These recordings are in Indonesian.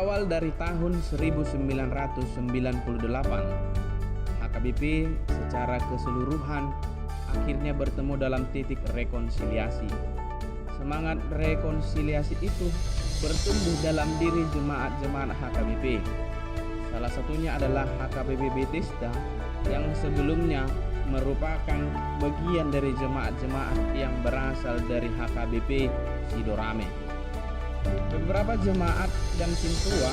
Berawal dari tahun 1998, HKBP secara keseluruhan akhirnya bertemu dalam titik rekonsiliasi. Semangat rekonsiliasi itu bertumbuh dalam diri jemaat-jemaat HKBP. Salah satunya adalah HKBP Bethesda yang sebelumnya merupakan bagian dari jemaat-jemaat yang berasal dari HKBP Sidorame. Beberapa jemaat dan sintua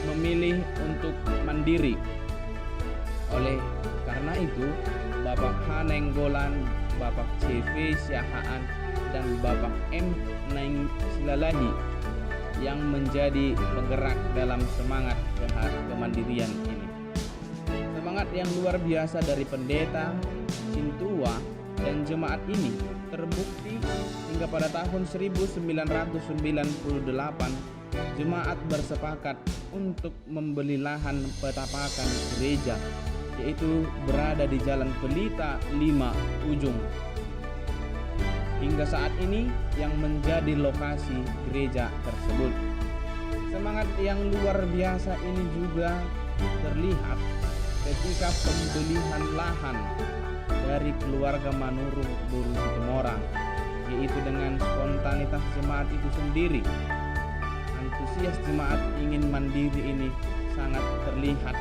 memilih untuk mandiri. Oleh karena itu, Bapak Haneng Golan, Bapak CV Syahaan, dan Bapak M. Naing Silalahi yang menjadi penggerak dalam semangat kemandirian ini. Semangat yang luar biasa dari pendeta, sintua, dan jemaat ini terbukti hingga pada tahun 1998 jemaat bersepakat untuk membeli lahan petapakan gereja, yaitu berada di Jalan Pelita 5 Ujung. Hingga saat ini yang menjadi lokasi gereja tersebut. Semangat yang luar biasa ini juga terlihat ketika pembelian lahan dari keluarga Manurung Boru Situmorang, yaitu dengan spontanitas jemaat itu sendiri. Antusias jemaat ingin mandiri ini sangat terlihat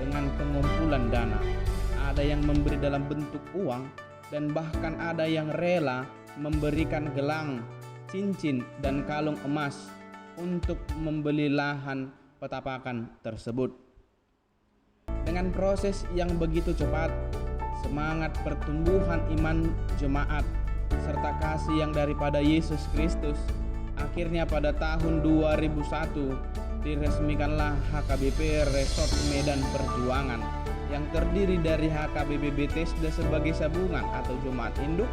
dengan pengumpulan dana. Ada yang memberi dalam bentuk uang dan bahkan ada yang rela memberikan gelang, cincin, dan kalung emas untuk membeli lahan petapakan tersebut. Dengan proses yang begitu cepat, semangat pertumbuhan iman jemaat serta kasih yang daripada Yesus Kristus, akhirnya pada tahun 2001 diresmikanlah HKBP Resort Medan Perjuangan yang terdiri dari HKBP Bethesda sebagai sabungan atau jemaat induk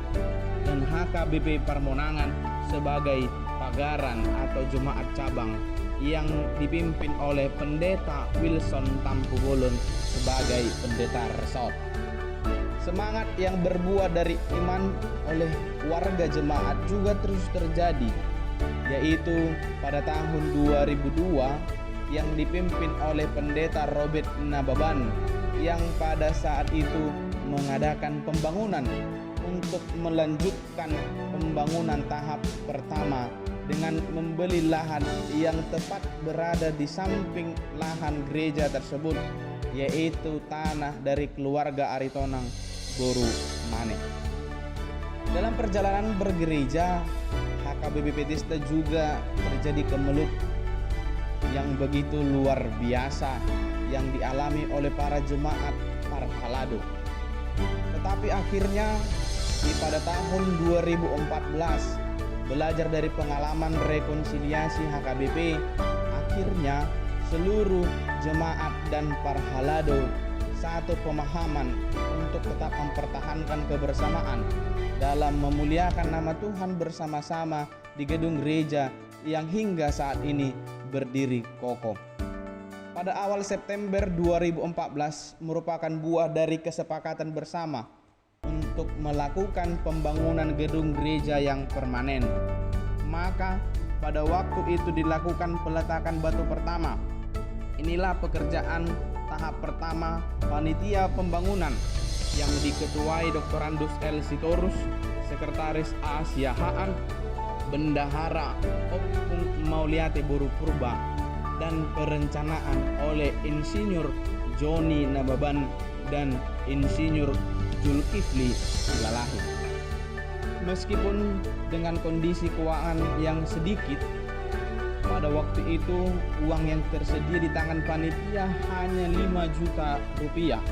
dan HKBP Parmonangan sebagai pagaran atau jemaat cabang yang dipimpin oleh Pendeta Wilson Tampugolon sebagai pendeta resort. Semangat yang berbuah dari iman oleh warga jemaat juga terus terjadi, yaitu pada tahun 2002 yang dipimpin oleh Pendeta Robert Nababan yang pada saat itu mengadakan pembangunan untuk melanjutkan pembangunan tahap pertama dengan membeli lahan yang tepat berada di samping lahan gereja tersebut, yaitu tanah dari keluarga Aritonang Boru Mane. Dalam perjalanan bergereja, HKBP Bethesda juga terjadi kemelut yang begitu luar biasa yang dialami oleh para jemaat Parhalado. Tetapi akhirnya pada tahun 2014, belajar dari pengalaman rekonsiliasi HKBP, akhirnya seluruh jemaat dan Parhalado satu pemahaman untuk tetap mempertahankan kebersamaan dalam memuliakan nama Tuhan bersama-sama di gedung gereja yang hingga saat ini berdiri kokoh. Pada awal September 2014 merupakan buah dari kesepakatan bersama untuk melakukan pembangunan gedung gereja yang permanen. Maka pada waktu itu dilakukan peletakan batu pertama. Inilah pekerjaan tahap pertama panitia pembangunan yang diketuai Dr. Andus L. Sitorus, Sekretaris A. Siahaan, Bendahara Opung Mauliate Boru Purba, dan perencanaan oleh Insinyur Joni Nababan dan Insinyur Zulkifli Silalahi. Meskipun dengan kondisi keuangan yang sedikit, pada waktu itu uang yang tersedia di tangan panitia hanya 5 juta rupiah.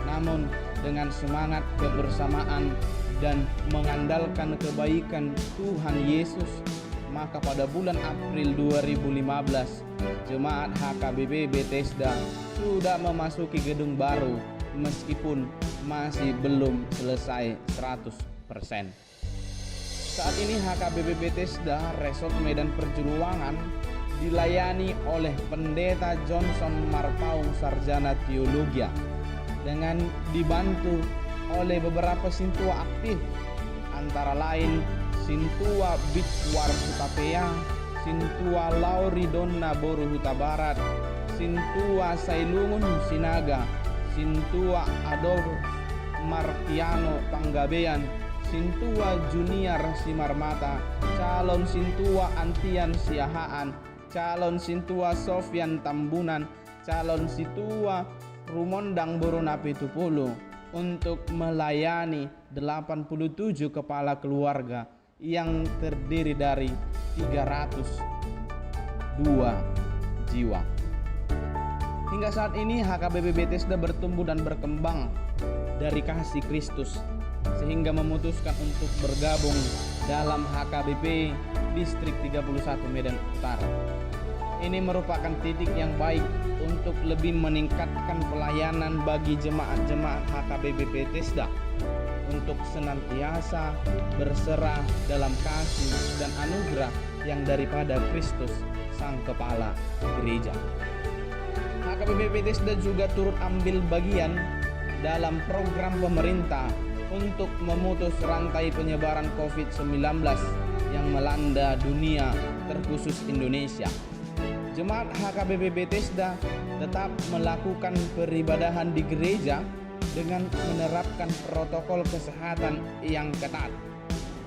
Namun dengan semangat kebersamaan dan mengandalkan kebaikan Tuhan Yesus, maka pada bulan April 2015 jemaat HKBP Bethesda sudah memasuki gedung baru meskipun masih belum selesai 100%. Saat ini HKBP Bethesda Resort Medan Perjuangan dilayani oleh Pendeta Johnson Marpaung Sarjana Teologia dengan dibantu oleh beberapa sintua aktif, antara lain Sintua Bitwar Sutapea, Sintua Lauri Donna Boru Huta Barat, Sintua Sailungun Sinaga, Sintua Adolf Markiano Panggabean, Sintua Junior Simarmata, calon Sintua Antian Siahaan, calon Sintua Sofyan Tambunan, calon Sintua Rumondang Boronapi Tupulu, untuk melayani 87 kepala keluarga yang terdiri dari 302 jiwa. Hingga saat ini HKBP Bethesda bertumbuh dan berkembang dari kasih Kristus sehingga memutuskan untuk bergabung dalam HKBP Distrik 31 Medan Utara. Ini merupakan titik yang baik untuk lebih meningkatkan pelayanan bagi jemaat-jemaat HKBP Bethesda untuk senantiasa berserah dalam kasih dan anugerah yang daripada Kristus Sang Kepala Gereja. HKBP Bethesda juga turut ambil bagian dalam program pemerintah untuk memutus rantai penyebaran COVID-19 yang melanda dunia, terkhusus Indonesia. Jemaat HKBP Bethesda tetap melakukan peribadahan di gereja dengan menerapkan protokol kesehatan yang ketat.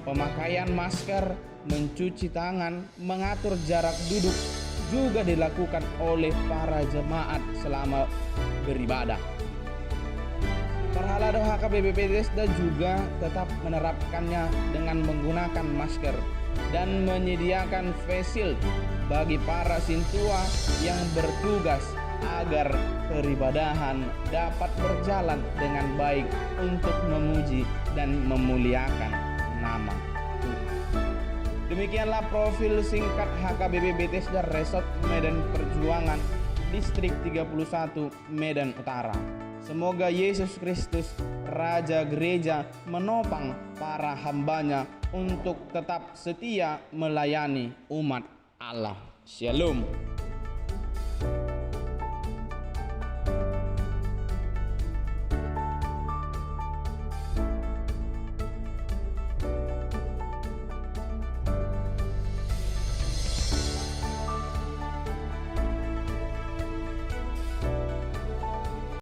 Pemakaian masker, mencuci tangan, mengatur jarak duduk juga dilakukan oleh para jemaat selama beribadah. Para halado HKBP Bethesda juga tetap menerapkannya dengan menggunakan masker dan menyediakan face shield bagi para sintua yang bertugas agar peribadahan dapat berjalan dengan baik untuk memuji dan memuliakan nama Tuhan. Demikianlah profil singkat HKBP Bethesda Resort Medan Perjuangan Distrik 31 Medan Utara. Semoga Yesus Kristus Raja Gereja menopang para hambanya untuk tetap setia melayani umat Allah. Shalom.